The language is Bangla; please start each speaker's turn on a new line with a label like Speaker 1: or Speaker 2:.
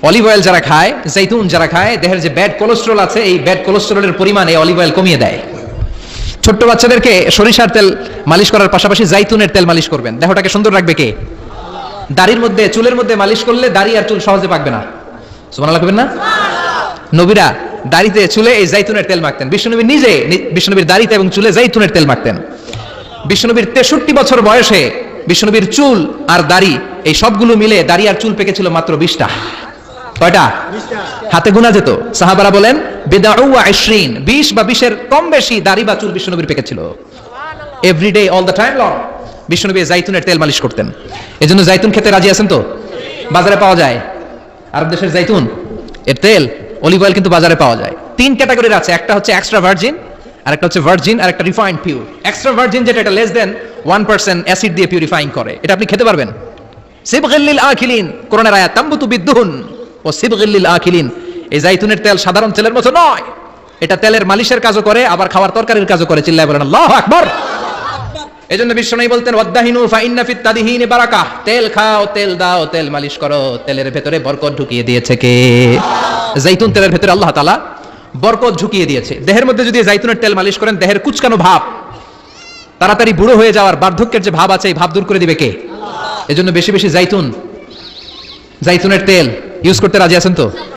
Speaker 1: অলিভ অয়েল যারা খায়, জৈতুন যারা খায়, দেহের যে ব্যাড কোলেস্টেরল আছে এই ব্যাড কোলেস্টেরলের পরিমাণ এই অলিভ অয়েল কমিয়ে দেয়। ছোট্ট বাচ্চাদেরকে সরিষার তেল মালিশ করার পাশাপাশি জাইতুনের তেল মালিশ করবেন, দেহটাকে সুন্দর রাখবে কে? দাড়ির মধ্যে, চুলের মধ্যে মালিশ করলে দাড়ি আর চুল সহজে পাকবে না। সুবহানাল্লাহ কইবেন না? নবীরা দাড়িতে চুলে এই জাইতুনের তেল মাখতেন। বিশ্বনবী নিজে বিশ্বনবীর দাড়িতে এবং চুলে জাইতুনের তেল মাখতেন। বিশ্বনবীর 63 বছর বয়সে বিশ্বনবীর চুল আর দাড়ি এই সবগুলো মিলে দাড়ি আর চুল পেকেছিল মাত্র 20টা। কয়টা?
Speaker 2: 20টা।
Speaker 1: হাতে গোনা যেত। সাহাবারা বলেন বিদআউ ওয়া 20, 20 বা 20-এর কম বেশি দাড়ি বা চুল বিশ্বনবীর পেকেছিল। Everyday all the time long বিশ্বনবী জাইতুনের তেল মালিশ করতেন। এজন্য জাইতুন খেতে রাজি আছেন তো? বাজারে পাওয়া যায় আরব দেশের জাইতুন এর তেল, অলিভ অয়েল কিন্তু বাজারে পাওয়া যায়। 3 ক্যাটাগরির আছে, একটা হচ্ছে এক্সট্রা ভার্জিন, আর একটা হচ্ছে ভার্জিন, আর একটা রিফাইন্ড পিওর। এক্সট্রা ভার্জিন যেটা, এটা লেস দেন 1% অ্যাসিড দিয়ে পিউরিফাইং করে, এটা আপনি খেতে পারবেন। সিবগিল লিল আখিলিন, কোরআনের আয়াত, তামবুতু বিদ্দুহুন ও সিবগিল লিল আখিলিন। এই জাইতুনের তেল সাধারণ তেলের মতো নয়, এটা তেলের মালিশের কাজও করে, আবার খাওয়ার তরকারির কাজও করে। চিল্লায় বলেন আল্লাহু আকবার। এজন্য বিশ্বনবী বলতেন ওয়াদাহিনু ফাইন্না ফিত তাদহিনি বারাকাহ, তেল খাও, তেল দাও, তেল মালিশ করো, তেলের ভেতরে বরকত ঢুকিয়ে দিয়েছে কে? জাইতুন তেলের ভেতরে আল্লাহ তাআলা বরকত ঢুকিয়ে দিয়েছে। দেহের মধ্যে যদি জাইতুনের তেল মালিশ করেন, দেহের কুচকানো ভাব, তাড়াতাড়ি বুড়ো হয়ে যাওয়ার বার্ধক্যের যে ভাব আছে এই ভাব দূর করে দিবে কে? এজন্য বেশি বেশি জাইতুনের তেল ইউজ করতে রাজি আছেন তো?